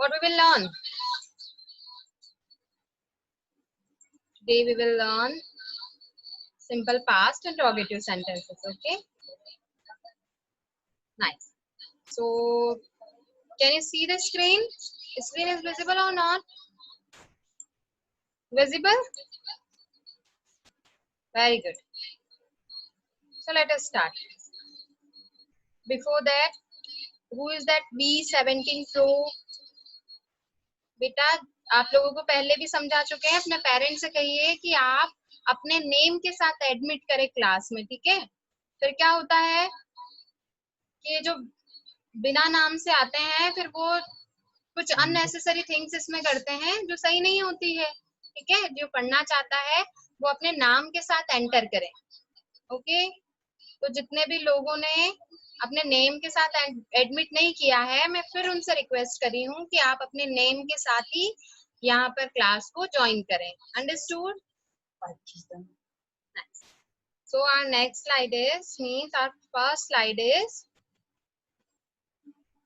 What we will learn? Today we will learn simple past interrogative sentences. Okay, nice. So can you see the screen? The screen is visible or not? Visible? Very good. So let us start. Before that, who is that B17 Pro? बेटा आप लोगों को पहले भी समझा चुके हैं, अपने पेरेंट्स से कहिए कि आप अपने नेम के साथ एडमिट करें क्लास में, ठीक है? फिर क्या होता है कि जो बिना नाम से आते हैं फिर वो कुछ अननेसेसरी थिंग्स इसमें करते हैं जो सही नहीं होती है, ठीक है? जो पढ़ना चाहता है वो अपने नाम के साथ एंटर करे। ओके, तो जितने भी लोगों ने अपने नेम के साथ एडमिट नहीं किया है, मैं फिर उनसे रिक्वेस्ट करी हूँ कि आप अपने नेम के साथ ही यहाँ पर क्लास को ज्वाइन करें। Understood? So our next slide is, means our first slide is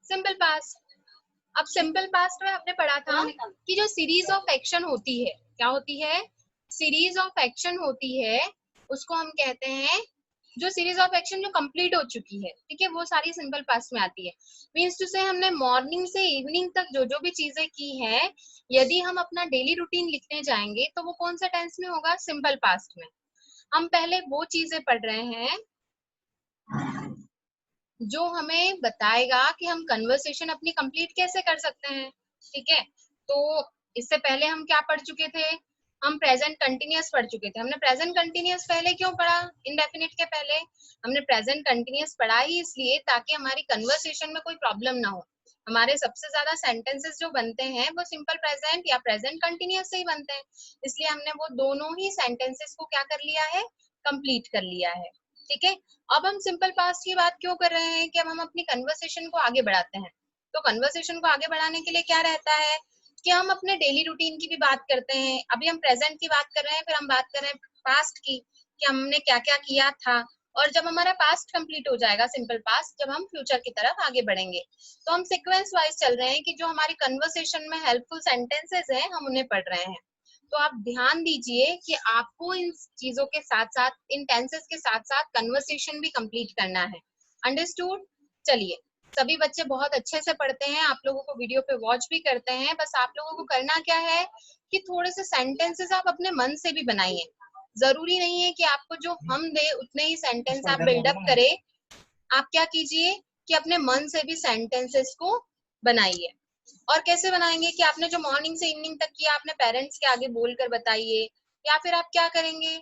simple past. अब सिंपल पास्ट में आपने पढ़ा था कि जो सीरीज ऑफ एक्शन होती है, क्या होती है? सीरीज ऑफ एक्शन होती है, उसको हम कहते हैं, जो सीरीज ऑफ एक्शन जो कंप्लीट हो चुकी है, ठीक है, वो सारी सिंपल पास्ट में आती है। मीन्स टू से हमने मॉर्निंग से इवनिंग तक जो जो भी चीजें की है, यदि हम अपना डेली रूटीन लिखने जाएंगे तो वो कौन सा टेंस में होगा? सिंपल पास्ट में। हम पहले वो चीजें पढ़ रहे हैं जो हमें बताएगा कि हम कन्वर्सेशन अपनी कंप्लीट कैसे कर सकते हैं, ठीक है? तो इससे पहले हम क्या पढ़ चुके थे? हम प्रेजेंट कंटिन्यूअस पढ़ चुके थे। हमने प्रेजेंट कंटिन्यूअस पहले क्यों पढ़ा? इंडेफिनिट के पहले हमने प्रेजेंट कंटिन्यूअस पढ़ा ही इसलिए ताकि हमारी कन्वर्सेशन में कोई प्रॉब्लम ना हो। हमारे सबसे ज्यादा सेंटेंसेस जो बनते हैं वो सिंपल प्रेजेंट या प्रेजेंट कंटिन्यूअस से ही बनते हैं, इसलिए हमने वो दोनों ही सेंटेंसेस को क्या कर लिया है? कंप्लीट कर लिया है, ठीक है? अब हम सिंपल पास्ट की बात क्यों कर रहे हैं कि अब हम अपनी कन्वर्सेशन को आगे बढ़ाते हैं। तो कन्वर्सेशन को आगे बढ़ाने के लिए क्या रहता है कि हम अपने डेली रूटीन की भी बात करते हैं। अभी हम प्रेजेंट की बात कर रहे हैं, फिर हम बात कर रहे हैं पास्ट की कि हमने क्या क्या किया था, और जब हमारा पास्ट कंप्लीट हो जाएगा सिंपल पास्ट, जब हम फ्यूचर की तरफ आगे बढ़ेंगे, तो हम सीक्वेंस वाइज चल रहे हैं कि जो हमारी कन्वर्सेशन में हेल्पफुल सेंटेंसेस हैं हम उन्हें पढ़ रहे हैं। तो आप ध्यान दीजिए कि आपको इन चीजों के साथ साथ, इन टेंसेस के साथ साथ कन्वर्सेशन भी कंप्लीट करना है। अंडरस्टूड? चलिए, सभी बच्चे बहुत अच्छे से पढ़ते हैं, आप लोगों को वीडियो पे वॉच भी करते हैं, बस आप लोगों को करना क्या है कि थोड़े से सेंटेंसेस आप अपने मन से भी बनाइए। जरूरी नहीं है कि आपको जो हम दे उतने ही सेंटेंस आप बिल्डअप करें। आप क्या कीजिए कि अपने मन से भी सेंटेंसेस को बनाइए। और कैसे बनाएंगे कि आपने जो मॉर्निंग से इवनिंग तक किया आपने पेरेंट्स के आगे बोलकर बताइए, या फिर आप क्या करेंगे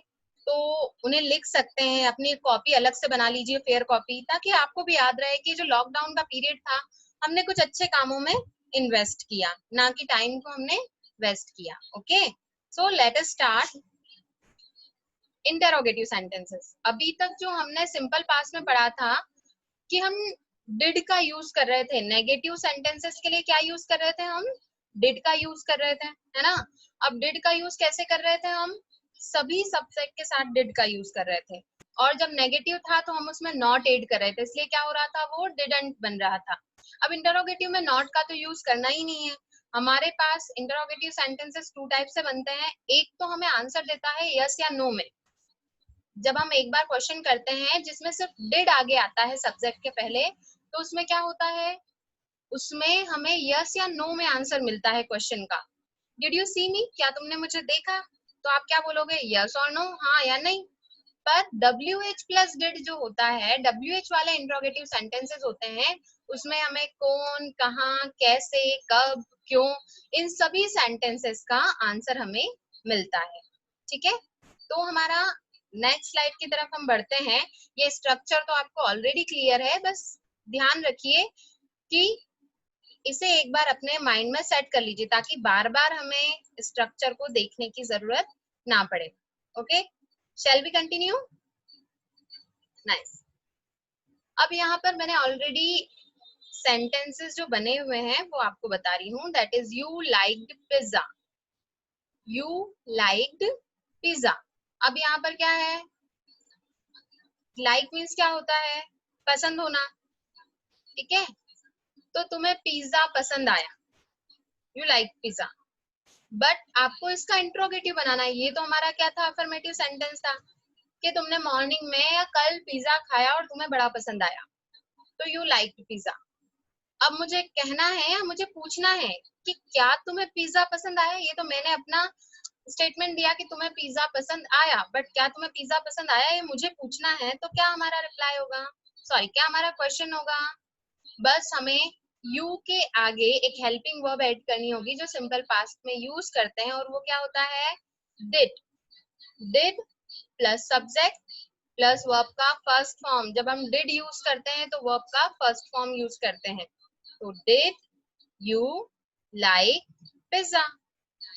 तो उन्हें लिख सकते हैं, अपनी कॉपी अलग से बना लीजिए, फेयर कॉपी, ताकि आपको भी याद रहे कि जो लॉकडाउन का पीरियड था हमने कुछ अच्छे कामों में इन्वेस्ट किया, ना कि टाइम को हमने वेस्ट किया। ओके, सो let us start interrogative sentences. अभी तक जो हमने सिंपल पास्ट में पढ़ा था कि हम डिड का यूज कर रहे थे, नेगेटिव सेंटेंसेस के लिए क्या यूज कर रहे थे? हम डिड का यूज कर रहे थे, है ना? अब डिड का यूज कैसे कर रहे थे? हम सभी सब्जेक्ट के साथ डिड का यूज कर रहे थे, और जब नेगेटिव था तो हम उसमें नॉट एड कर रहे थे, इसलिए क्या हो रहा था? वो डिडंट बन रहा था। अब इंटरोगेटिव में नॉट का तो यूज करना ही नहीं है। हमारे पास इंटरोगेटिव सेंटेंसेस टू टाइप से बनते हैं। एक तो हमें आंसर देता है यस या नो में। जब हम एक बार क्वेश्चन करते हैं जिसमें सिर्फ डिड आगे आता है सब्जेक्ट के पहले, तो उसमें क्या होता है? उसमें हमें यस या नो में आंसर मिलता है क्वेश्चन का। डिड यू सी मी? क्या तुमने मुझे देखा? तो आप क्या बोलोगे? यस और नो, हाँ या नहीं। पर WH प्लस डिड जो होता है, WH वाले इंट्रोगेटिव सेंटेंसेस होते हैं, उसमें हमें कौन, कहाँ, कैसे, कब, क्यों, इन सभी सेंटेंसेस का आंसर हमें मिलता है, ठीक है? तो हमारा नेक्स्ट स्लाइड की तरफ हम बढ़ते हैं। ये स्ट्रक्चर तो आपको ऑलरेडी क्लियर है, बस ध्यान रखिए कि इसे एक बार अपने माइंड में सेट कर लीजिए ताकि बार बार हमें स्ट्रक्चर को देखने की जरूरत ना पड़े। Okay, shall we continue? Nice. अब यहाँ पर मैंने ऑलरेडी सेंटेंसेस जो बने हुए हैं वो आपको बता रही हूँ। That is you liked pizza, you liked pizza. अब यहाँ पर क्या है? लाइक मीन्स क्या होता है? पसंद होना, ठीक है? तो तुम्हें पिज्जा पसंद आया, यू लाइक पिज्जा, बट आपको इसका इंट्रोगेटिव बनाना है। ये तो हमारा क्या था, अफर्मेटिव सेंटेंस था कि तुमने मॉर्निंग में या कल पिज्जा खाया और तुम्हें बड़ा पसंद आया, तो यू लाइक पिज्जा। अब मुझे कहना है या मुझे पूछना है कि क्या तुम्हें पिज्जा पसंद आया। ये तो मैंने अपना स्टेटमेंट दिया कि तुम्हें पिज्जा पसंद आया, बट क्या तुम्हें पिज्जा पसंद आया ये मुझे पूछना है, तो क्या हमारा रिप्लाई होगा, सॉरी क्या हमारा क्वेश्चन होगा, बस हमें यू के आगे एक हेल्पिंग वर्ब ऐड करनी होगी जो सिंपल पास्ट में यूज करते हैं, और वो क्या होता है, did. Did plus subject plus verb का फर्स्ट फॉर्म। जब हम डिड यूज करते हैं तो वर्ब का फर्स्ट फॉर्म यूज करते हैं, तो डिड यू लाइक पिज्जा।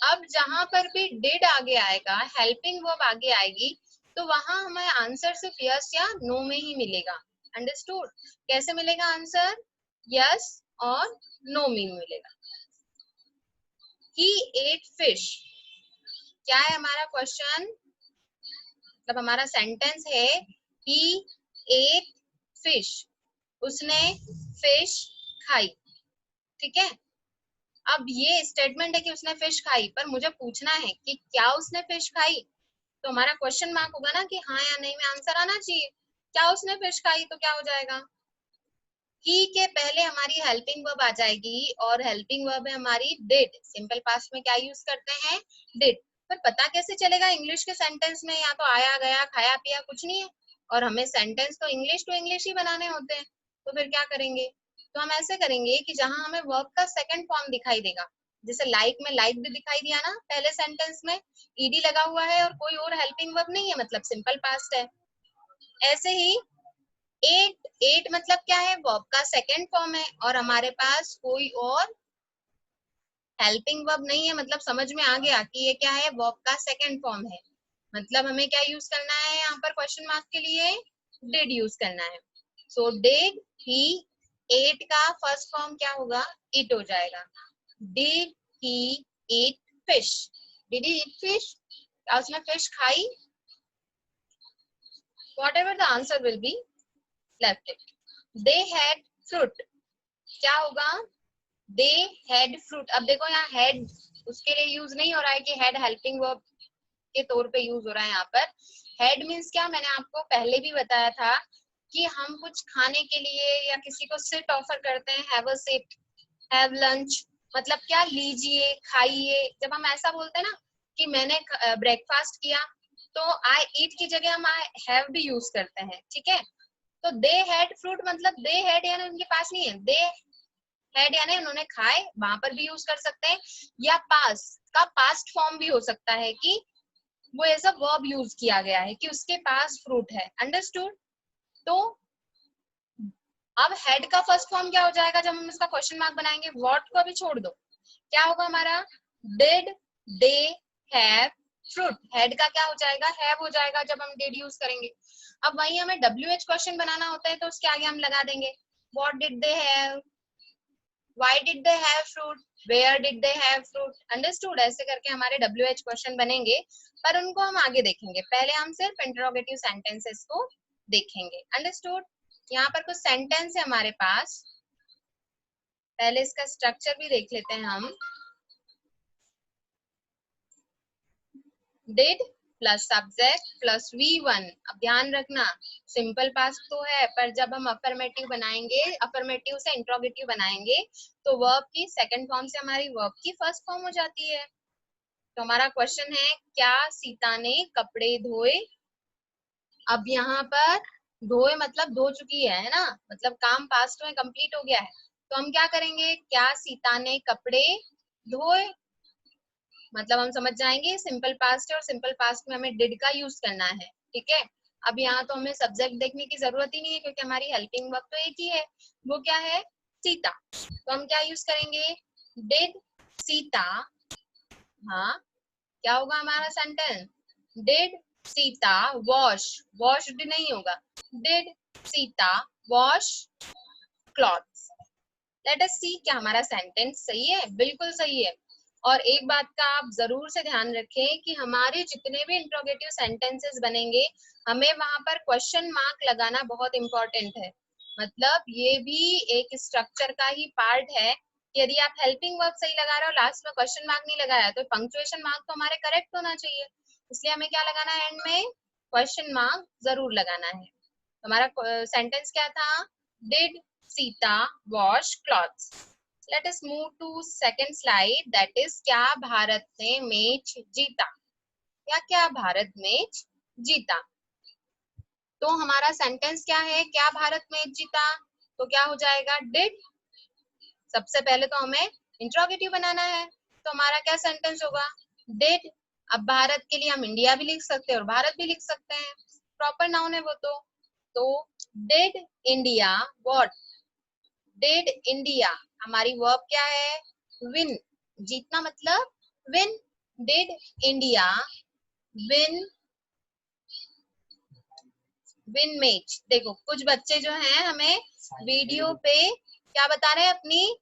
अब जहां पर भी डिड आगे आएगा, हेल्पिंग वर्ब आगे आएगी, तो वहां हमें आंसर सिर्फ यस या नो में ही मिलेगा। अंडरस्टूड? कैसे मिलेगा आंसर, यस और नो में मिलेगा। ही एट फिश, क्या है हमारा क्वेश्चन, मतलब हमारा सेंटेंस है ही एट फिश, उसने फिश खाई। ठीक है, अब ये स्टेटमेंट है कि उसने फिश खाई, पर मुझे पूछना है कि क्या उसने फिश खाई, तो हमारा क्वेश्चन मार्क होगा ना कि हाँ या नहीं में आंसर आना चाहिए। क्या उसने फिश खाई, तो क्या हो जाएगा, ही के पहले हमारी हेल्पिंग वर्ब आ जाएगी, और हेल्पिंग वर्ब है हमारी डिड। सिंपल पास्ट में क्या यूज करते हैं, डिड। पर पता कैसे चलेगा इंग्लिश के सेंटेंस में, या तो आया गया खाया पिया कुछ नहीं है, और हमें सेंटेंस तो इंग्लिश टू इंग्लिश ही बनाने होते हैं, तो फिर क्या करेंगे, तो हम ऐसे करेंगे कि जहां हमें वर्ब का सेकंड फॉर्म दिखाई देगा, जैसे लाइक में लाइक भी दिखाई दिया ना पहले सेंटेंस में, ईडी लगा हुआ है और कोई और हेल्पिंग वर्ब नहीं है, मतलब सिंपल पास्ट है। ऐसे ही एट, एट मतलब क्या है, वर्ब का सेकंड फॉर्म है, और हमारे पास कोई और हेल्पिंग वर्ब नहीं है, मतलब समझ में आ गया कि ये क्या है, वर्ब का सेकंड फॉर्म है। मतलब हमें क्या यूज करना है यहाँ पर क्वेश्चन मार्क के लिए, डिड यूज करना है। सो डिड ही एट का फर्स्ट फॉर्म क्या होगा, इट हो जाएगा। Did he eat fish, did he eat fish, क्या उसने फिश खाई, whatever the answer will be, left it. They had fruit, क्या होगा, दे हैड फ्रूट। अब देखो यहाँ हैड उसके लिए यूज नहीं हो रहा है कि हैड हेल्पिंग वर्ब के तौर पे यूज हो रहा है यहाँ पर। हैड मीन्स क्या, मैंने आपको पहले भी बताया था कि हम कुछ खाने के लिए या किसी को सिट ऑफर करते हैं, have a seat, have lunch, मतलब क्या, लीजिए खाइए। जब हम ऐसा बोलते हैं ना कि मैंने ब्रेकफास्ट किया, तो आई ईट की जगह हम आई हैव भी यूज करते हैं। ठीक है, तो दे हैड फ्रूट मतलब दे हैड यानी उनके पास नहीं है, दे हैड यानी उन्होंने खाए, वहां पर भी यूज कर सकते हैं, या पास का पास्ट फॉर्म भी हो सकता है कि वो ऐसा वर्ब यूज किया गया है कि उसके पास फ्रूट है। अंडरस्टूड? तो अब हेड का फर्स्ट फॉर्म क्या हो जाएगा जब हम इसका क्वेश्चन मार्क बनाएंगे, व्हाट को अभी छोड़ दो, क्या होगा हमारा, did they have fruit. Head का क्या हो जाएगा, हैव हो जाएगा जब हम डिड यूज करेंगे। अब वही हमें WH क्वेश्चन बनाना होता है, तो उसके आगे हम लगा देंगे what did they have, why did they have fruit, where did they have fruit, understood? ऐसे करके हमारे WH क्वेश्चन बनेंगे, पर उनको हम आगे देखेंगे, पहले हम सिर्फ इंटरोगेटिव सेंटेंसेस को देखेंगे। अंडरस्टूड? यहाँ पर कुछ सेंटेंस है हमारे पास, पहले इसका स्ट्रक्चर भी देख लेते हैं हम। Did plus subject plus V1। अब ध्यान रखना सिंपल पास्ट तो है, पर जब हम अफर्मेटिव बनाएंगे, अफर्मेटिव से इंट्रोगेटिव बनाएंगे, तो वर्ब की सेकंड फॉर्म से हमारी वर्ब की फर्स्ट फॉर्म हो जाती है। तो हमारा क्वेश्चन है, क्या सीता ने कपड़े धोए। अब यहाँ पर धोए मतलब धो चुकी है ना, मतलब काम पास्ट में कंप्लीट हो गया है, तो हम क्या करेंगे, क्या सीता ने कपड़े धोए, मतलब हम समझ जाएंगे सिंपल पास्ट है, और सिंपल पास्ट में हमें डिड का यूज करना है। ठीक है, अब यहाँ तो हमें सब्जेक्ट देखने की जरूरत ही नहीं है, क्योंकि हमारी हेल्पिंग वर्ब तो एक ही है, वो क्या है, सीता। तो हम क्या यूज करेंगे, डिड सीता, हाँ क्या होगा हमारा sentence, did Sita wash, washed नहीं होगा, did Sita wash clothes. Let us see क्या हमारा सेंटेंस सही है, बिल्कुल सही है। और एक बात का आप जरूर से ध्यान रखें कि हमारे जितने भी इंट्रोगेटिव सेंटेंसेस बनेंगे, हमें वहां पर क्वेश्चन मार्क लगाना बहुत इंपॉर्टेंट है। मतलब ये भी एक स्ट्रक्चर का ही पार्ट है यदि आप हेल्पिंग वर्ब सही लगा रहे हो, लास्ट में क्वेश्चन मार्क नहीं लगाया, तो पंक्चुएशन मार्क तो हमारे करेक्ट होना चाहिए, इसलिए हमें क्या लगाना है, एंड में क्वेश्चन मार्क जरूर लगाना है। हमारा सेंटेंस क्या था, did Sita wash clothes. Let us move to second slide, that is क्या भारत ने मैच जीता, या क्या भारत मैच जीता। तो हमारा सेंटेंस क्या है, क्या भारत मैच जीता, तो क्या हो जाएगा, डिड। सबसे पहले तो हमें इंट्रोगेटिव बनाना है, तो हमारा क्या सेंटेंस होगा, डिड। अब भारत के लिए हम इंडिया भी लिख सकते हैं और भारत भी लिख सकते हैं, प्रॉपर नाउन है वो तो did India what, did India, हमारी वर्ब क्या है, विन, जीतना मतलब win, did India win, win match. देखो कुछ बच्चे जो हैं हमें वीडियो पे क्या बता रहे हैं, अपनी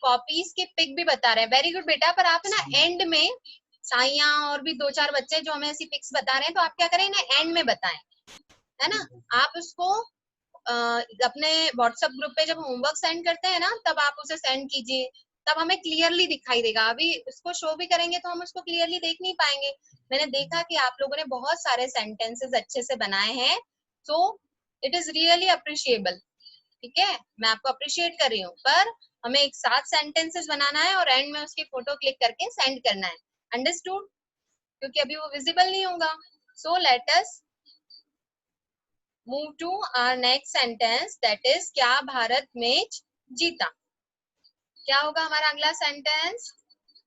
कॉपीज के पिक भी बता रहे हैं, वेरी गुड बेटा, पर आप ना एंड में, साइया और भी 2-4 बच्चे जो हमें ऐसी पिक्स बता रहे हैं, तो आप क्या करें ना, एंड में बताएं, है ना। आप उसको अपने व्हाट्सएप ग्रुप पे जब होमवर्क सेंड करते हैं ना, तब आप उसे सेंड कीजिए, तब हमें क्लियरली दिखाई देगा। अभी उसको शो भी करेंगे तो हम उसको क्लियरली देख नहीं पाएंगे। मैंने देखा कि आप लोगों ने बहुत सारे सेंटेंसेस अच्छे से बनाए हैं, so it is really appreciable, ठीक है, मैं आपको अप्रिशिएट कर रही हूँ, पर हमें एक साथ सेंटेंसेस बनाना है और एंड में उसकी फोटो क्लिक करके सेंड करना है, अंडरस्टूड, क्योंकि अभी वो विजिबल नहीं होगा। So let us move to our next sentence, that is क्या भारत मैच जीता। क्या होगा हमारा अगला sentence,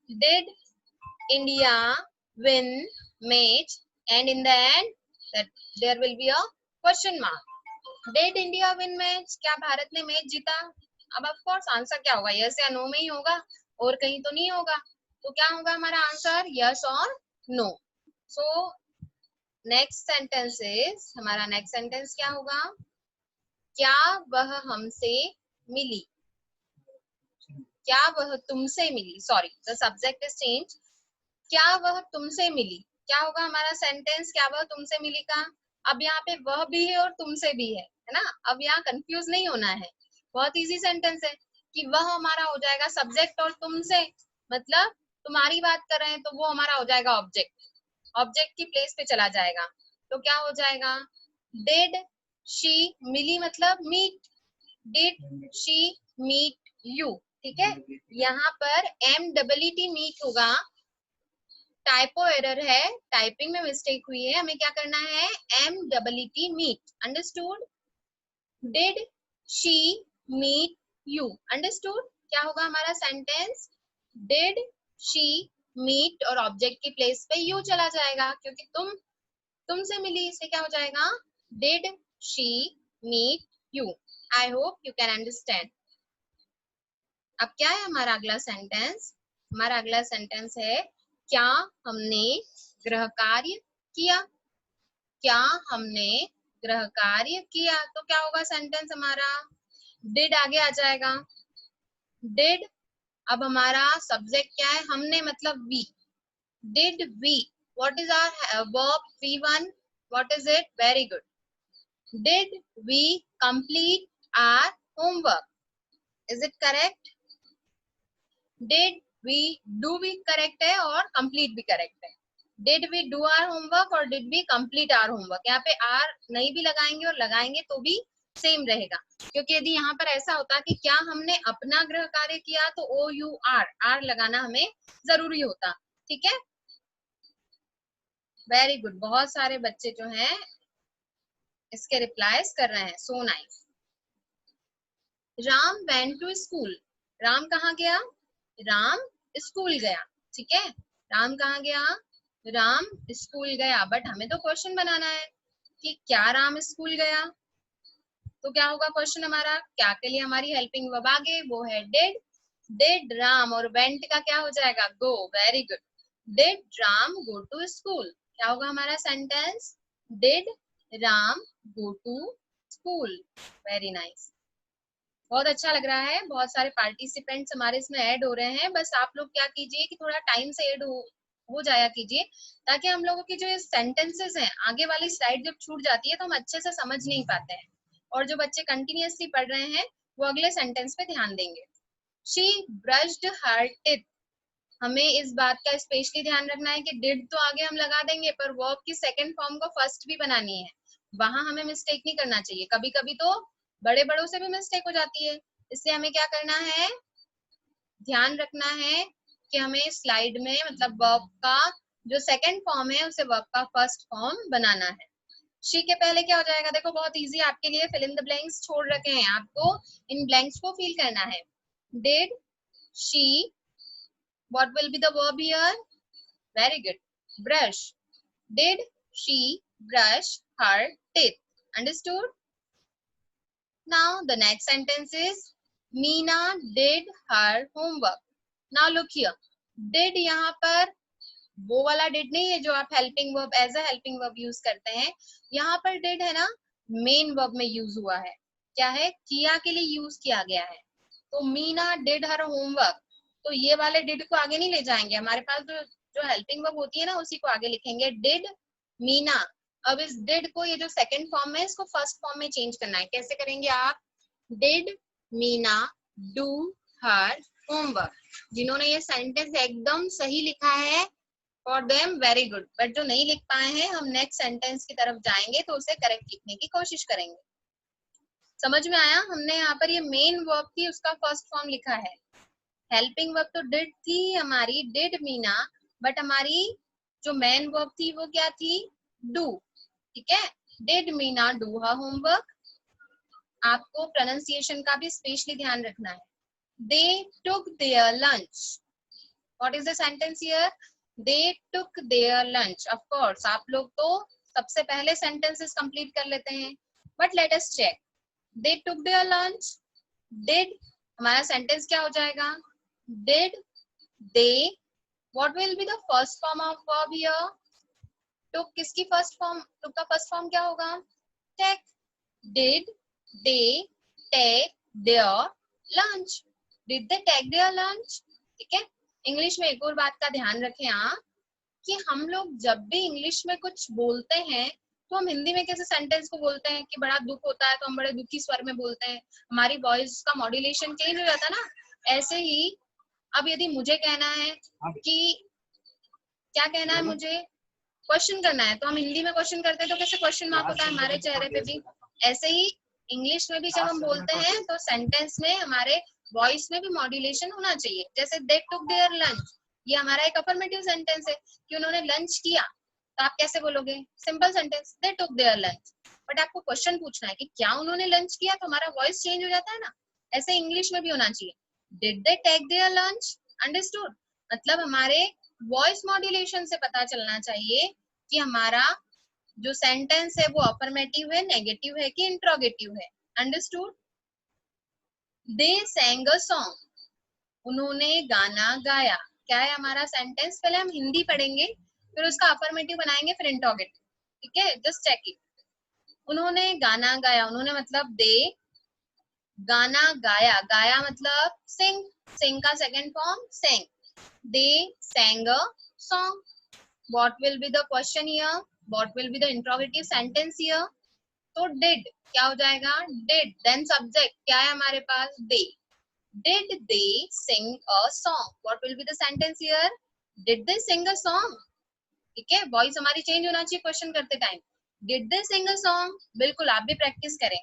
did India win match, and in the end there will be a question mark, did India win match, क्या भारत ने मैच जीता। अब ऑफ कोर्स आंसर क्या होगा, यस या नो में ही होगा, और कहीं तो नहीं होगा, तो क्या होगा हमारा आंसर, यस और no. So next sentence is, हमारा नेक्स्ट सेंटेंस क्या होगा, क्या वह हमसे मिली, क्या वह तुमसे मिली, sorry the subject is change, क्या वह तुमसे मिली, क्या होगा हमारा सेंटेंस, क्या वह तुमसे मिली का। अब यहाँ पे वह भी है और तुमसे भी है ना, अब यहाँ कंफ्यूज नहीं होना है, बहुत इजी सेंटेंस है कि वह हमारा हो जाएगा सब्जेक्ट और तुमसे मतलब तुम्हारी बात कर रहे हैं, तो वो हमारा हो जाएगा ऑब्जेक्ट, ऑब्जेक्ट की प्लेस पे चला जाएगा, तो क्या हो जाएगा, डिड शी, मिली मतलब meet, did she meet you, ठीक है, यहाँ पर MEET मीट होगा, टाइपो एरर है, टाइपिंग में मिस्टेक हुई है, हमें क्या करना है, MEET meet, understood, did she meet you, understood. क्या होगा हमारा सेंटेंस, डिड शी मीट और ऑब्जेक्ट की प्लेस पे यू चला जाएगा, क्योंकि तुमसे मिली, इससे क्या हो जाएगा, did she meet you. I hope you can understand. अब क्या है हमारा अगला सेंटेंस, हमारा अगला सेंटेंस है क्या हमने गृह कार्य किया, क्या हमने गृह कार्य किया, तो क्या होगा सेंटेंस हमारा, डिड आगे आ जाएगा, डिड, अब हमारा सब्जेक्ट क्या है, हमने मतलब we, did we, what is our verb V1, what is it, very good, did we complete our homework, is it correct, did we do भी करेक्ट है और complete भी करेक्ट है, did we do our homework और did we complete our homework, यहाँ पे r नहीं भी लगाएंगे और लगाएंगे तो भी सेम रहेगा, क्योंकि यदि यहाँ पर ऐसा होता कि क्या हमने अपना गृह कार्य किया, तो OUR लगाना हमें जरूरी होता, ठीक है, वेरी गुड, बहुत सारे बच्चे जो हैं इसके रिप्लाईज कर रहे हैं, so nice. Ram went to school, Ram कहाँ गया, राम स्कूल गया, ठीक है, राम कहाँ गया, राम स्कूल गया, बट हमें तो क्वेश्चन बनाना है कि क्या राम स्कूल गया, तो क्या होगा क्वेश्चन हमारा, क्या के लिए हमारी हेल्पिंग वर्ब आगे, वो है डिड, डिड राम, और वेंट का क्या हो जाएगा, go, very good, did Ram go to school, क्या होगा हमारा sentence, did Ram go to school, very nice, बहुत अच्छा लग रहा है, बहुत सारे पार्टिसिपेंट्स हमारे इसमें ऐड हो रहे हैं, बस आप लोग क्या कीजिए कि थोड़ा टाइम से ऐड हो जाया कीजिए, ताकि हम लोगों की जो सेंटेंसेस हैं, आगे वाली स्लाइड जब छूट जाती है तो हम अच्छे से समझ नहीं पाते हैं, और जो बच्चे कंटिन्यूअसली पढ़ रहे हैं वो अगले सेंटेंस पे ध्यान देंगे। She brushed her teeth. हमें इस बात का स्पेशली ध्यान रखना है कि डिड तो आगे हम लगा देंगे, पर वर्ब की सेकंड फॉर्म को फर्स्ट भी बनानी है, वहां हमें मिस्टेक नहीं करना चाहिए। कभी कभी तो बड़े बड़ों से भी मिस्टेक हो जाती है, इसलिए हमें क्या करना है, ध्यान रखना है कि हमें स्लाइड में मतलब वर्ब का जो सेकंड फॉर्म है उसे वर्ब का फर्स्ट फॉर्म बनाना है। शी के पहले क्या हो जाएगा, देखो बहुत इजी आपके लिए फिल इन द ब्लैंक्स छोड़ रखे हैं, आपको इन ब्लैंक्स को फिल करना है। Did she, what will be the verb here? Very good. Brush. Did she brush her teeth? Understood? Now the next sentence is Meena did her homework. Now look here. Did यहाँ पर वो वाला did नहीं है जो आप helping verb as a helping verb use करते हैं। यहाँ पर did है ना, main verb में use हुआ है। क्या है, किया के लिए use किया गया है। तो मीना did her homework, तो ये वाले did को आगे नहीं ले जाएंगे, हमारे पास जो helping verb होती है ना उसी को आगे लिखेंगे, did मीना। अब इस did को, ये जो सेकंड फॉर्म है इसको फर्स्ट फॉर्म में चेंज करना है। कैसे करेंगे आप, did Meena do her homework। जिन्होंने ये सेंटेंस एकदम सही लिखा है for them very good, but जो नहीं लिख पाए हैं हम नेक्स्ट सेंटेंस की तरफ जाएंगे तो उसे करेक्ट लिखने की कोशिश करेंगे। समझ में आया, हमने यहाँ पर ये मेन वर्ब थी उसका फर्स्ट फॉर्म लिखा है। हेल्पिंग वर्ब तो डिड थी हमारी, डिड मीना, बट हमारी जो मेन वर्ब थी वो क्या थी, डू। ठीक है, did Meena do her homework. आपको प्रोनाउंसिएशन का भी स्पेशली ध्यान रखना है। They took their lunch, what is the sentence here, they took their lunch. Of course आप लोग तो सबसे पहले सेंटेंसेस कंप्लीट कर लेते हैं, but let us check. They took their lunch, did हमारा सेंटेंस क्या हो जाएगा, did they, what will be the first form of verb here, took किसकी फर्स्ट फॉर्म, टुक का फर्स्ट फॉर्म क्या होगा, take. Did they take their lunch, did they take their lunch. ठीक है, इंग्लिश में एक और बात का ध्यान रखें आप कि हम लोग जब भी इंग्लिश में कुछ बोलते हैं तो हम हिंदी में कैसे सेंटेंस को बोलते हैं कि बड़ा दुख होता है तो हम बड़े दुखी स्वर में बोलते हैं, हमारी वॉइस का मॉड्यूलेशन चेंज हो जाता है ना, ऐसे ही अब यदि मुझे कहना है कि क्या कहना है, मुझे क्वेश्चन करना है तो हम हिंदी में क्वेश्चन करते हैं तो कैसे क्वेश्चन मार्क होता है हमारे चेहरे पे भी, ऐसे ही इंग्लिश में भी जब हम बोलते हैं तो सेंटेंस में हमारे वॉइस में भी मॉड्यूलेशन होना चाहिए। जैसे दे टुक देयर लंच, ये हमारा एक अफर्मेटिव सेंटेंस है कि उन्होंने लंच किया, तो आप कैसे बोलोगे, simple sentence they took their lunch. But आपको क्वेश्चन पूछना है कि क्या उन्होंने लंच किया, तो हमारा वॉइस चेंज हो जाता है ना, ऐसे इंग्लिश में भी होना चाहिए, did they take their lunch. Understood, मतलब हमारे वॉइस मॉड्यूलेशन से पता चलना चाहिए कि हमारा जो सेंटेंस है वो अफर्मेटिव है, नेगेटिव है कि इंट्रोगेटिव है। Understood, they sang a song, उन्होंने गाना गाया। क्या है हमारा सेंटेंस, पहले हम हिंदी पढ़ेंगे फिर उसका अफर्मेटिव बनाएंगे फिर इंट्रोगेटिव। ठीक है, जस्ट चेक इट। उन्होंने गाना गाया, उन्होंने मतलब दे, गाना गाया, गाया मतलब सिंग, सिंग का second form sang, they sang a song. What will be the question here? What will be the interrogative sentence here? तो did क्या हो जाएगा, did then subject क्या है हमारे पास, they, did they sing a song? What will be the sentence here? Did they sing a song? ठीक है, voice हमारी चेंज होना चाहिए क्वेश्चन करते time, did they sing a song? बिल्कुल आप भी प्रैक्टिस करें।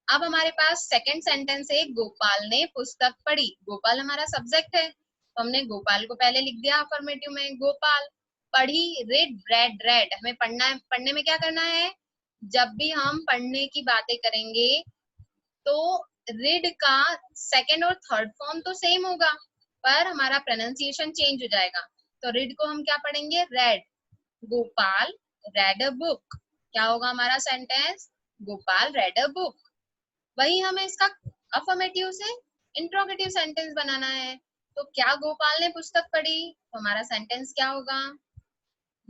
अब हमारे पास सेकंड सेंटेंस है, गोपाल ने पुस्तक पढ़ी। गोपाल हमारा सब्जेक्ट है तो हमने गोपाल को पहले लिख दिया अफर्मेटिव में, गोपाल। पढ़ी, read, read, read, हमें पढ़ना है, पढ़ने में क्या करना है, जब भी हम पढ़ने की बातें करेंगे तो read का सेकंड और थर्ड फॉर्म तो सेम होगा पर हमारा प्रोनाउंसिएशन चेंज हो जाएगा। तो read को हम क्या पढ़ेंगे, read, Gopal read a book। क्या होगा हमारा sentence, Gopal read a book। वही हमें इसका अफर्मेटिव से इंट्रोगेटिव सेंटेंस बनाना है। तो क्या गोपाल ने पुस्तक पढ़ी, तो हमारा सेंटेंस क्या होगा,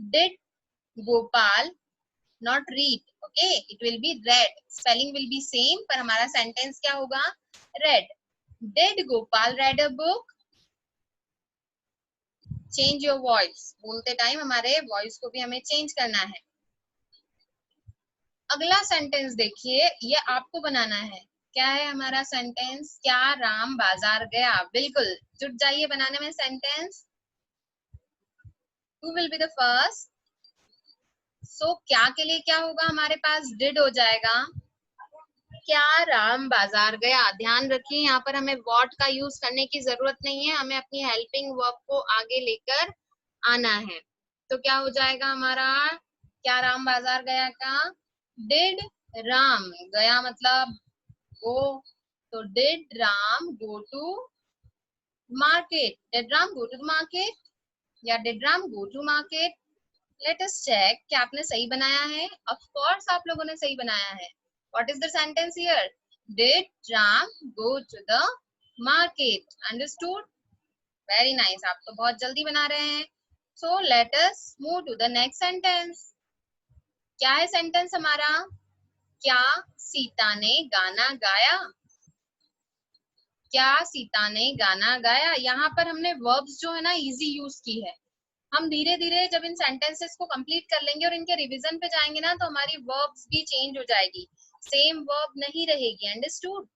did Gopal not read, okay it will be red, spelling will be same पर हमारा सेंटेंस क्या होगा, red. Did Gopal red a book, change your voice, बोलते टाइम हमारे वॉइस को भी हमें चेंज करना है। अगला सेंटेंस देखिए, ये आपको बनाना है, क्या है हमारा सेंटेंस? क्या राम बाजार गया? बिल्कुल, जुट जाइए बनाने में sentence. Who will be the first? सो क्या के लिए क्या होगा हमारे पास? डिड हो जाएगा। क्या राम बाजार गया? ध्यान रखिए यहाँ पर हमें व्हाट का यूज करने की जरूरत नहीं है, हमें अपनी हेल्पिंग वर्ब को आगे लेकर आना है। तो क्या हो जाएगा हमारा? क्या राम बाजार गया का डिड राम, गया मतलब गो, तो did Ram go to market? Did Ram go to market या did Ram go to market? Let us check कि आपने सही बनाया है। ऑफ कोर्स आप लोगों ने सही बनाया है। What is the sentence here? Did Ram go to the market? Understood? Very nice, आप तो बहुत जल्दी बना रहे हैं। So let us move to the next sentence. क्या है सेंटेंस हमारा? क्या सीता ने गाना गाया? क्या सीता ने गाना गाया? यहाँ पर हमने वर्ब्स जो है ना इजी यूज की है। हम धीरे धीरे जब इन सेंटेंसेस को कंप्लीट कर लेंगे और इनके रिवीजन पे जाएंगे ना, तो हमारी वर्ब्स भी चेंज हो जाएगी, सेम वर्ब नहीं रहेगी। अंडरस्टूड?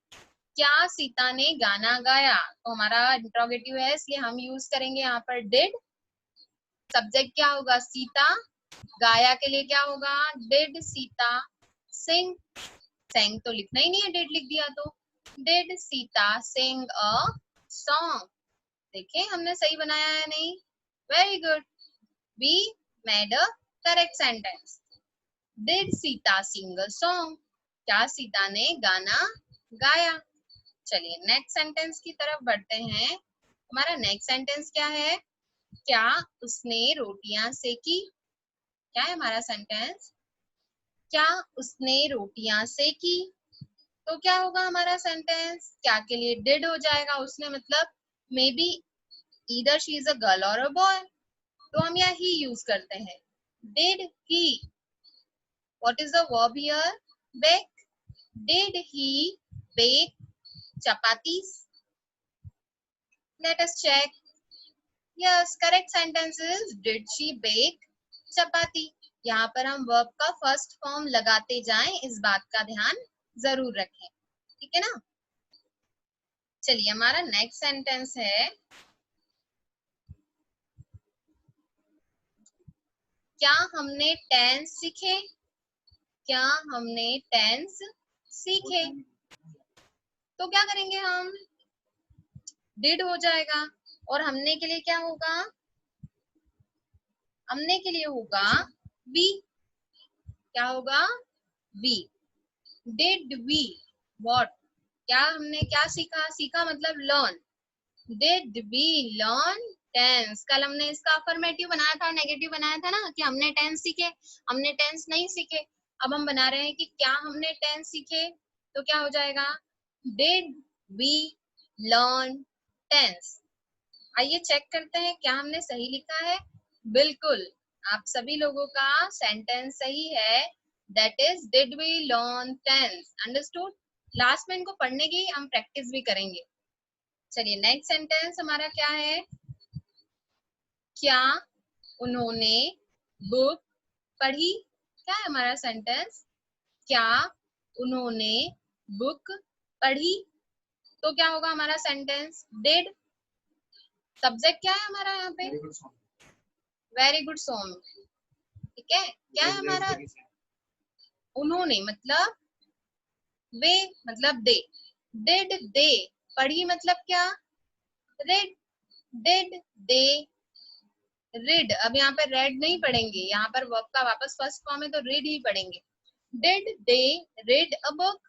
क्या सीता ने गाना गाया, तो हमारा इंट्रोगेटिव है, इसलिए हम यूज करेंगे यहाँ पर डिड। सब्जेक्ट क्या होगा? सीता। गाया के लिए क्या होगा? डिड सीता सिंग? सेंग तो लिखना ही नहीं है, डिड लिख दिया तो। Did Sita sing a song? देखिए हमने सही बनाया है नहीं? Very good, we made a correct sentence. Did Sita sing a song? क्या सीता ने गाना गाया? चलिए नेक्स्ट सेंटेंस की तरफ बढ़ते हैं। हमारा नेक्स्ट सेंटेंस क्या है? क्या उसने रोटियां सेकी? क्या है हमारा सेंटेंस? क्या उसने रोटियां सेकी? तो क्या होगा हमारा सेंटेंस? क्या के लिए डिड हो जाएगा, उसने मतलब may be either she is a girl और अ बॉय, तो हम यहाँ ही यूज करते हैं। Did he, what is the verb here? Bake. Did he bake chapatis? Let us check. Yes, correct sentence is did she bake chapati? यहाँ पर हम verb का फर्स्ट फॉर्म लगाते जाएं, इस बात का ध्यान जरूर रखें, ठीक है ना? चलिए हमारा नेक्स्ट सेंटेंस है, क्या हमने टेंस सीखे? क्या हमने टेंस सीखे? तो क्या करेंगे हम? डिड हो जाएगा और हमने के लिए क्या होगा? हमने के लिए होगा वी। क्या होगा? वी। Did we what? क्या हमने क्या सीखा? सीखा मतलब learn. Did we learn tense? कल हमने इसका अफर्मेटिव बनाया था, नेगेटिव बनाया था ना कि हमने टेंस सीखे। हमने टेंस नहीं सीखे। अब हम बना रहे हैं कि क्या हमने टेंस सीखे, तो क्या हो जाएगा? Did we learn tense? आइए चेक करते हैं क्या हमने सही लिखा है। बिल्कुल, आप सभी लोगों का सेंटेंस सही है। That is did we learn tense? Understood? Last में इनको पढ़ने की हम प्रैक्टिस भी करेंगे। चलिए नेक्स्ट सेंटेंस हमारा क्या है? क्या उन्होंने बुक पढ़ी? क्या है हमारा सेंटेंस? क्या उन्होंने बुक पढ़ी? तो क्या होगा हमारा सेंटेंस? डिड। सब्जेक्ट क्या है हमारा यहाँ पे? वेरी गुड सोम, ठीक है। क्या है हमारा? उन्होंने मतलब वे, मतलब दे। डिड दे पढ़ी मतलब क्या? रेड। Did they read? अब यहाँ पे रेड नहीं पढ़ेंगे, यहाँ पर वर्ब का वापस फर्स्ट फॉर्म है तो रीड ही पढ़ेंगे। Did they read a book?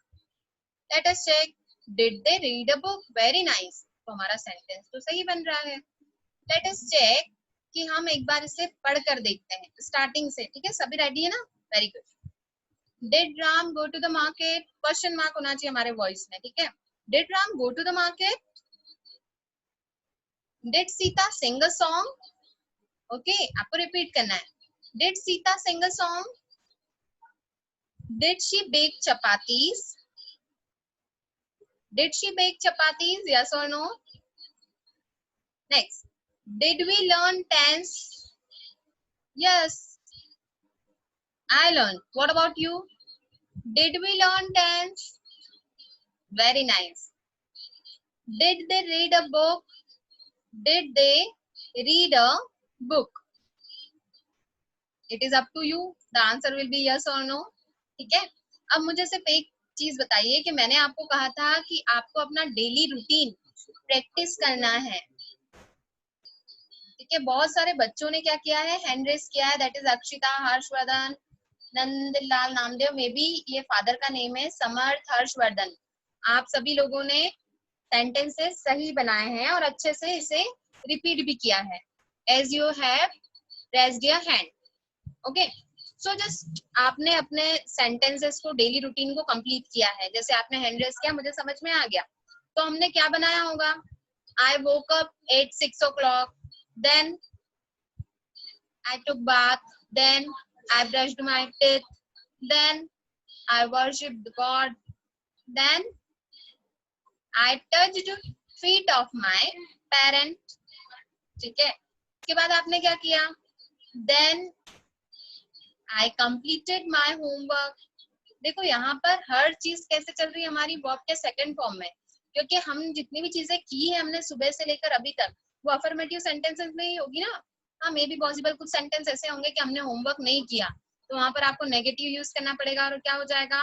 Let us check. Did they read a book? Very nice, तो हमारा सेंटेंस तो सही बन रहा है। लेट अस चेक कि हम एक बार इसे पढ़ कर देखते हैं स्टार्टिंग से, ठीक है? सभी रेडी है ना? Very good. Did Ram go to the market? Question mark होना चाहिए हमारे वॉइस में, ठीक है? Did Ram go to the market? Did Sita sing a song? Okay, आपको रिपीट करना है। Did Sita sing a song? Did she bake chapatis? Did she bake chapatis? Yes or no? Next, did we learn tense? Yes, I learned. What about you? Did we learn tense? Very nice. Did they read a book? Did they read a book? It is up to you. The answer will be yes or no. ठीक है, अब मुझे सिर्फ एक चीज बताइए कि मैंने आपको कहा था कि आपको अपना डेली रूटीन प्रैक्टिस करना है। ठीक है, बहुत सारे बच्चों ने क्या किया है, हैंड रेस किया है। That is Akshita, Harshvardhan, Nandlal Namdev, may be ये फादर का नेम है, समर्थ हर्षवर्धन। आप सभी लोगों ने सेंटेंसेस सही बनाए हैं और अच्छे से इसे रिपीट भी किया है। As you have raised your hand. Okay, so just आपने अपने सेंटेंसेस को, डेली रूटीन को कंप्लीट किया है। जैसे आपने हैंड रेस किया, मुझे समझ में आ गया। तो हमने क्या बनाया होगा, I woke up at 6 o'clock, then I took bath, then I brushed my teeth, then I worshipped God, then I touched feet of my parent. ठीक है, इसके बाद आपने क्या किया, then I completed my homework। देखो यहाँ पर हर चीज कैसे चल रही है हमारी, वर्ब के सेकंड फॉर्म में, क्योंकि हम जितनी भी चीजें की है हमने सुबह से लेकर अभी तक, वो अफर्मेटिव सेंटेंसेस में ही होगी ना। हाँ, मे बी पॉसिबल कुछ सेंटेंस ऐसे होंगे कि हमने होमवर्क नहीं किया, तो वहां पर आपको नेगेटिव यूज करना पड़ेगा और क्या हो जाएगा,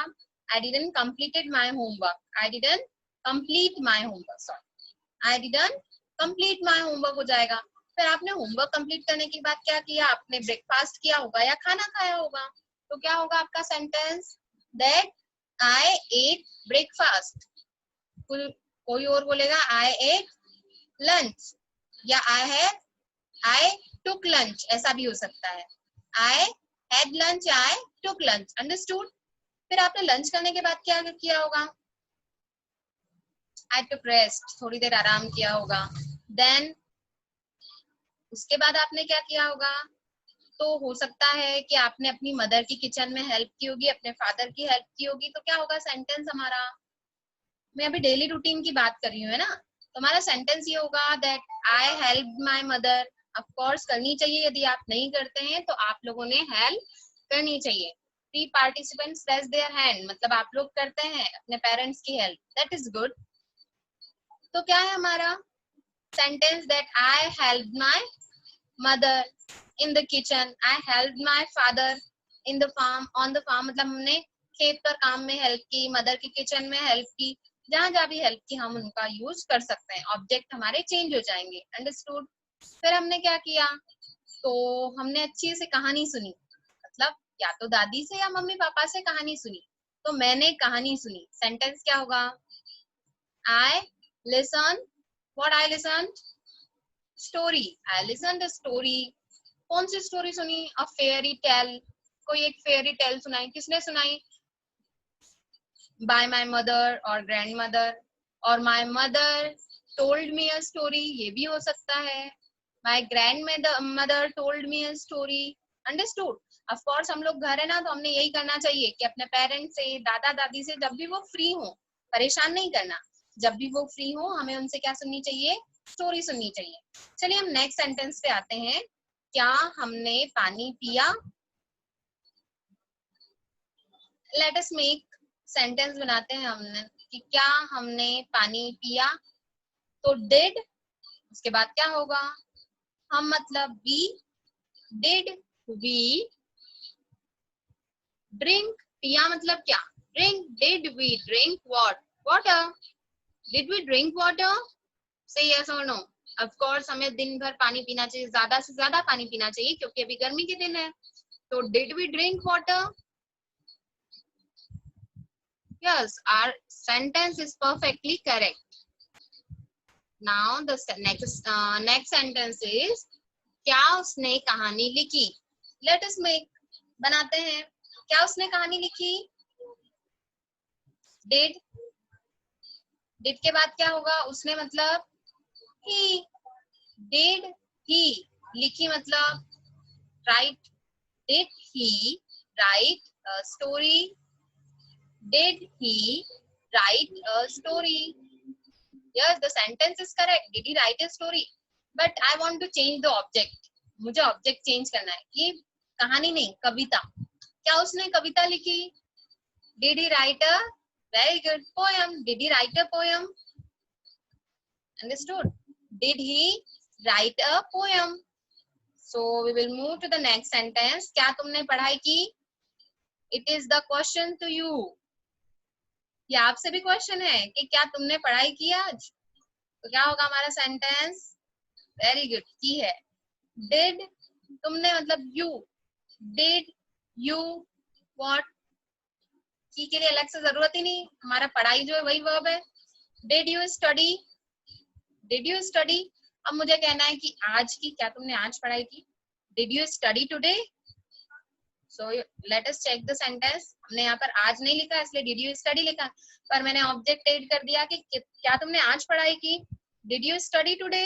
I didn't completed my homework, I didn't complete my homework, sorry, I didn't complete my homework हो जाएगा। फिर आपने होमवर्क कंप्लीट करने के बाद क्या किया, आपने ब्रेकफास्ट किया होगा या खाना खाया होगा, तो क्या होगा आपका sentence, that I ate breakfast. कोई और बोलेगा आई एट लंच, या आई टुक लंच, ऐसा भी हो सकता है, I had lunch, I took lunch, understood. फिर आपने लंच करने के बाद क्या किया होगा, आई टुक रेस्ट, थोड़ी देर आराम किया होगा। देन उसके बाद आपने क्या किया होगा, तो हो सकता है कि आपने अपनी मदर की किचन में हेल्प की होगी, अपने फादर की हेल्प की होगी, तो क्या होगा सेंटेंस हमारा, मैं अभी डेली रूटीन की बात कर रही हूँ, है ना, तो हमारा सेंटेंस ये होगा that I help my mother. Of course करनी चाहिए, यदि आप नहीं करते हैं तो आप लोगों ने हेल्प करनी चाहिए। 3 participants raise their hand, मतलब आप लोग करते हैं अपने पेरेंट्स की हेल्प, दैट इज गुड। तो क्या है हमारा sentence, that I help my mother in the kitchen, I helped my father in the farm, on the farm, मतलब हमने खेत पर काम में हेल्प की, मदर की किचन में हेल्प की, जहां जहां भी हेल्प की हम उनका यूज कर सकते हैं, ऑब्जेक्ट हमारे चेंज हो जाएंगे, अंडरस्टूड। फिर हमने क्या किया, तो हमने अच्छी से कहानी सुनी, मतलब या तो दादी से या मम्मी पापा से कहानी सुनी, तो मैंने कहानी सुनी, सेंटेंस क्या होगा, I listen, what I listen, story, I listen the story. कौन सी स्टोरी सुनी, अ फेयरी टेल, कोई एक फेयरी टेल सुनाई, किसने सुनाई, बाय माय मदर और ग्रैंड मदर, और my mother told me a story, ये भी हो सकता है, my grand mother told me a story, understood. Of course हम लोग घर है ना, तो हमने यही करना चाहिए कि अपने पेरेंट्स से, दादा दादी से, जब भी वो फ्री हो, परेशान नहीं करना, जब भी वो फ्री हो हमें उनसे क्या सुननी चाहिए, स्टोरी सुननी चाहिए। चलिए हम नेक्स्ट सेंटेंस पे आते हैं, क्या हमने पानी पिया, लेट अस मेक सेंटेंस बनाते हैं हमने कि क्या हमने पानी पिया, तो डिड, उसके बाद क्या होगा, हम मतलब वी, डिड वी ड्रिंक, पिया मतलब क्या, drink, did we drink what, water, did we drink water, से यस और नो। ऑफ कोर्स हमें दिन भर पानी पीना चाहिए, ज्यादा से ज्यादा पानी पीना चाहिए, क्योंकि अभी गर्मी के दिन है, तो did we drink water, yes, our sentence is perfectly correct. Now the next sentence is क्या उसने कहानी लिखी, let us make, बनाते हैं, क्या उसने कहानी लिखी, did, did के बाद क्या होगा, उसने मतलब he, did he, लिखी मतलब write, did he write a story, did he write a story, yes, the sentence is correct, did he write a story, but I want to change the object, मुझे object change करना है, कि कहानी नहीं, कविता, क्या उसने कविता लिखी, did he write a Very good. Poem. Did he write a poem? Understood. Did he write a poem? So we will move to the next sentence. क्या तुमने पढ़ाई की? It is the question to you. ये आपसे भी question है कि क्या तुमने पढ़ाई की आज? तो क्या होगा हमारा सेंटेंस? वेरी गुड, की है. डिड, तुमने मतलब यू. Did you what? की के लिए अलग से जरूरत ही नहीं, हमारा पढ़ाई जो है वही वर्ब है. Did you study? Did you study? अब मुझे कहना है कि आज की, क्या तुमने आज पढ़ाई की? Did you study today? So let us check the sentence. हमने यहाँ पर आज नहीं लिखा इसलिए डिड यू स्टडी लिखा, पर मैंने ऑब्जेक्ट ऐड कर दिया कि क्या तुमने आज पढ़ाई की? Did you study today?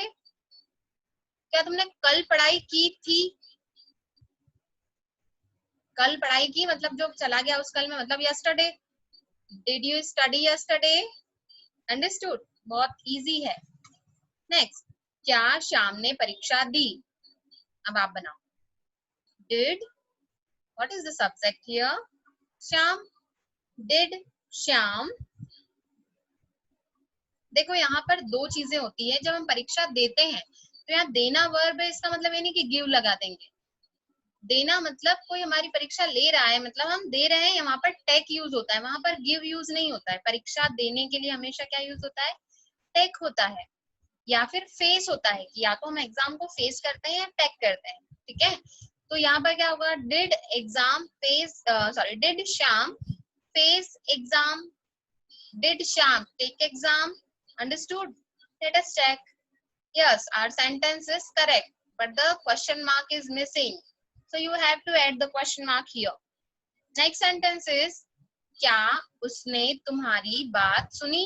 क्या तुमने कल पढ़ाई की थी? कल पढ़ाई की मतलब जो चला गया उस कल में, मतलब yesterday. Did you study yesterday? Understood. बहुत इजी है. नेक्स्ट, क्या श्याम ने परीक्षा दी? अब आप बनाओ. Did, what is the subject here? Shyam. Did Shyam. देखो यहाँ पर दो चीजें होती है. जब हम परीक्षा देते हैं तो यहाँ देना वर्ब है, इसका मतलब ये नहीं कि गिव लगा देंगे. देना मतलब कोई हमारी परीक्षा ले रहा है, मतलब हम दे रहे हैं. वहां पर टेक यूज होता है, वहां पर गिव यूज नहीं होता है. परीक्षा देने के लिए हमेशा क्या यूज होता है? टेक होता है, या फिर फेस होता है कि या तो हम एग्जाम को फेस करते हैं या टेक करते हैं. ठीक है, तो यहाँ पर क्या होगा? Did exam face, sorry, did Shyam face exam? Did Shyam take exam? Understood. Let us check. Yes, our sentence is correct, but the question mark is missing. So you have to add the question mark here. Next sentence is, क्या उसने तुम्हारी बात सुनी?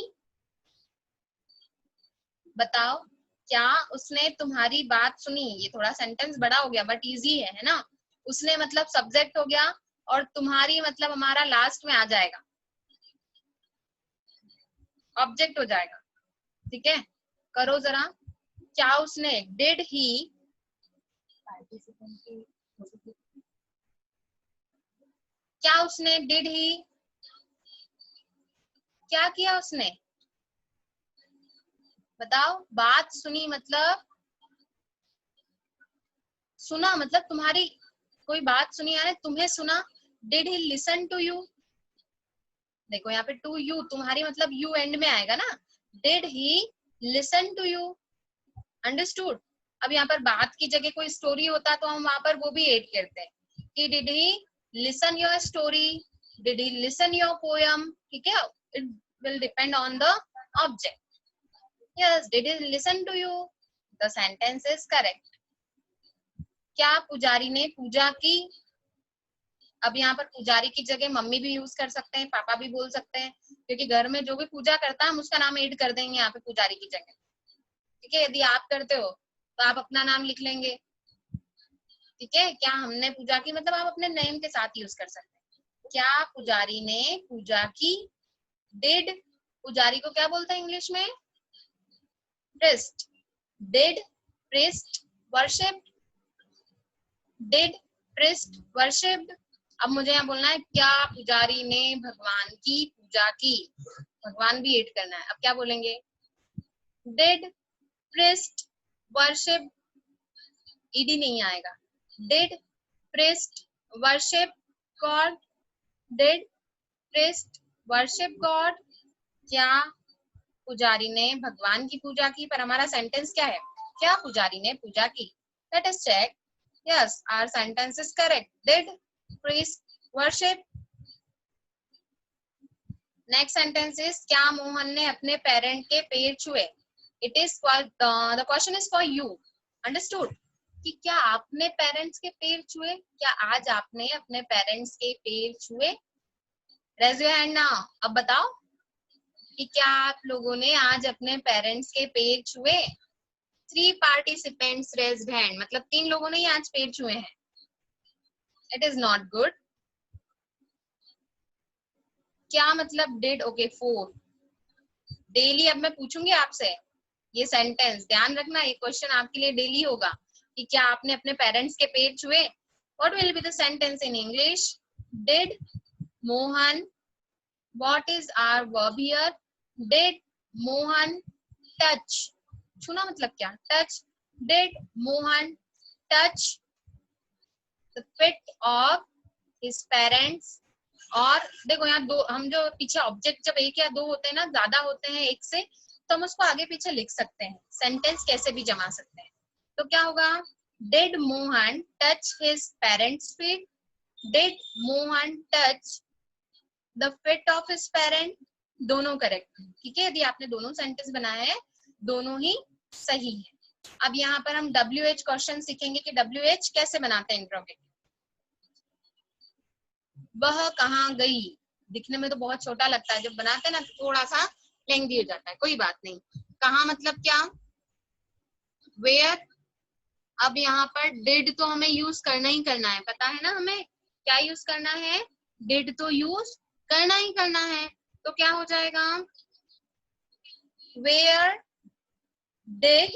बताओ, क्या उसने तुम्हारी बात सुनी? ये थोड़ा सेंटेंस बड़ा हो गया बट इजी है ना? उसने मतलब सब्जेक्ट हो गया और तुम्हारी मतलब हमारा लास्ट में आ जाएगा, ऑब्जेक्ट हो जाएगा. ठीक है, करो जरा. क्या उसने, डिड ही, क्या उसने, डिड ही, क्या किया उसने? बताओ. बात सुनी मतलब, सुना मतलब तुम्हारी कोई बात सुनी, यानी तुम्हें सुना. Did he listen to you? देखो यहाँ पे टू यू, तुम्हारी मतलब यू एंड में आएगा ना. Did he listen to you? Understood. अब यहाँ पर बात की जगह कोई स्टोरी होता तो हम वहां पर वो भी ऐड करते हैं कि did he listen your story, did he listen your poem. ठीक है, it will depend on the object. Yes, did he listen to you? The sentence is correct. क्या पुजारी ने पूजा की? अब यहाँ पर पुजारी की जगह मम्मी भी यूज कर सकते हैं, पापा भी बोल सकते हैं, क्योंकि घर में जो भी पूजा करता है हम उसका नाम ऐड कर देंगे यहाँ पे पुजारी की जगह. ठीक है, यदि आप करते हो तो आप अपना नाम लिख लेंगे. ठीक है, क्या हमने पूजा की मतलब आप अपने नेम के साथ यूज कर सकते हैं. क्या पुजारी ने पूजा की? डिड, पुजारी को क्या बोलते हैं इंग्लिश में? Priest. Did priest worship? Did priest worship? अब मुझे यहाँ बोलना है क्या पुजारी ने भगवान की पूजा की? भगवान भी ऐड करना है. अब क्या बोलेंगे? Did priest worship? ईडी नहीं आएगा. Did priest worship God? Did priest worship God? क्या पुजारी ने भगवान की पूजा की? पर हमारा सेंटेंस क्या है? क्या पुजारी ने पूजा की? Let us check. Yes, our sentence is correct. Did priest worship? Next sentence is, क्या मोहन ने अपने पेरेंट के पैर छुए? It is the question is for you. Understood. कि क्या आपने पेरेंट्स के पैर छुए? क्या आज आपने अपने पेरेंट्स के पैर छुए? Raise your hand now. अब बताओ कि क्या आप लोगों ने आज अपने पेरेंट्स के पैर छुए? 3 पार्टिसिपेंट्स रेज्ड हैंड, मतलब 3 लोगों ने ही आज पैर छुए हैं. It is not good. क्या मतलब डिड? ओके, 4. डेली अब मैं पूछूंगी आपसे ये सेंटेंस, ध्यान रखना ये क्वेश्चन आपके लिए डेली होगा कि क्या आपने अपने पेरेंट्स के पैर छुए? What will be the sentence in English? Did Mohan What is our verb here? Did Mohan touch? छूना मतलब क्या? Touch. Did Mohan touch the feet of his parents? और देखो यहाँ दो, हम जो पीछे ऑब्जेक्ट जब एक या दो होते हैं ना, ज्यादा होते हैं एक से, तो हम उसको आगे पीछे लिख सकते हैं, सेंटेंस कैसे भी जमा सकते हैं. तो क्या होगा? Did Mohan touch his parents' feet? Did Mohan touch the feet of his parent? दोनों करेक्ट. ठीक है, यदि आपने दोनों सेंटेंस बनाए हैं, दोनों ही सही है. अब यहाँ पर हम WH क्वेश्चन सीखेंगे कि WH कैसे बनाते हैं इंट्रोगेटिव. वह कहाँ गई? दिखने में तो बहुत छोटा लगता है, जब बनाते हैं ना तो थोड़ा सा लेंथी हो जाता है, कोई बात नहीं. कहाँ मतलब क्या? वेयर. अब यहाँ पर डिड तो हमें यूज करना ही करना है, पता है ना हमें क्या यूज करना है? डिड तो यूज करना ही करना है. तो क्या हो जाएगा? Where did.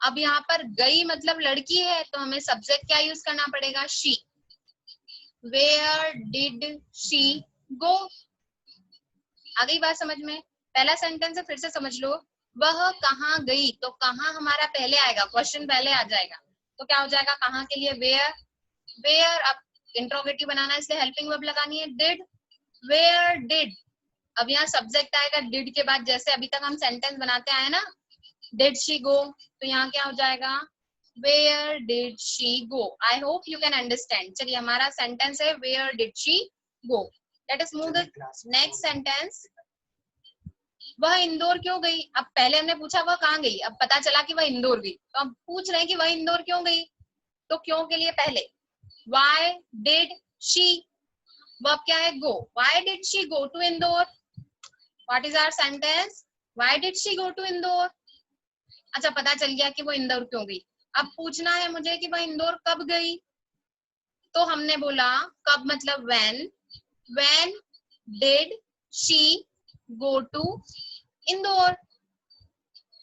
अब यहाँ पर गई मतलब लड़की है, तो हमें सब्जेक्ट क्या यूज करना पड़ेगा? She. Where did she go. आ गई बात समझ में? पहला सेंटेंस है, फिर से समझ लो. वह कहाँ गई, तो कहाँ हमारा पहले आएगा, क्वेश्चन पहले आ जाएगा. तो क्या हो जाएगा? कहाँ के लिए वेयर. वेयर. अब इंट्रोगेटिव बनाना है, इसलिए हेल्पिंग वर्ब लगानी है, डिड. Where did. अब यहाँ सब्जेक्ट आएगा डिड के बाद, जैसे अभी तक हम सेंटेंस बनाते आए ना, डिड शी गो, तो यहाँ क्या हो जाएगा? Where did she go. I hope you can understand. चलिए, हमारा सेंटेंस है where did she go. Let us move the next sentence. वह इंदौर क्यों गई? अब पहले हमने पूछा वह कहाँ गई, अब पता चला कि वह इंदौर गई, तो अब पूछ रहे हैं कि वह इंदौर क्यों गई. तो क्यों के लिए पहले why did she. वर्ब क्या है? go. why did she go to Indore? what is our sentence? why did she go to Indore. अच्छा, पता चल गया कि वो इंदौर क्यों गई. अब पूछना है मुझे कि वह इंदौर कब गई. तो हमने बोला कब मतलब when did she go to Indore.